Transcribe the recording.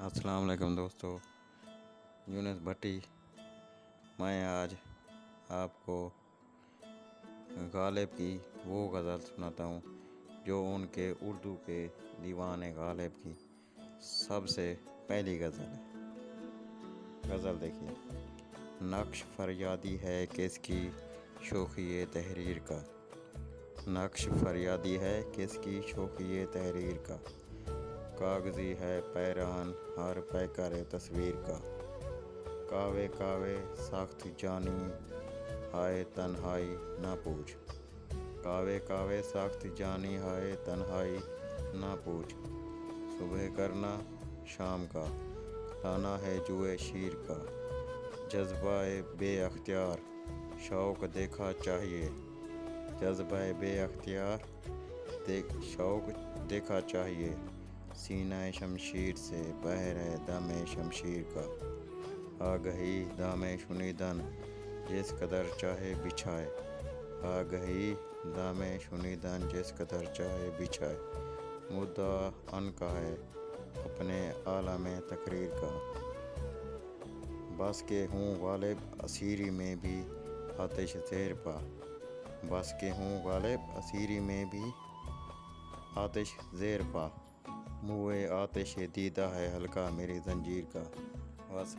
السلام علیکم دوستو، یونس بھٹی۔ میں آج آپ کو غالب کی وہ غزل سناتا ہوں جو ان کے اردو کے دیوان غالب کی سب سے پہلی غزل ہے۔ غزل دیکھیے۔ نقش فریادی ہے کس کی شوخی تحریر کا، نقش فریادی ہے کس کی شوخی تحریر کا، کاغذی ہے پیرہن ہر پیکر تصویر کا، کاوے کاوے ساخت جانی ہائے تنہائی نہ پوچھ، کاوے کاوے ساخت جانی ہائے تنہائی نہ پوچھ، صبح کرنا شام کا لانا ہے جوئے شیر کا، جذبہ بے اختیار شوق دیکھا چاہیے، جذبہ بے اختیار شوق دیکھا چاہیے، سینہ شمشیر سے بہر ہے دم شمشیر کا، آگہی دام شنیدن جس قدر چاہے بچھائے، آگہی دام شنیدن جس قدر چاہے بچھائے، مدعا ان کا ہے اپنے عالم تقریر کا، بس کے ہوں غالب اسیری میں بھی آتش زیر پا، بس کے ہوں غالب اسیری میں بھی آتش زیر پا، منہ آتش دیدہ ہے حلقہ میری زنجیر کا۔ بس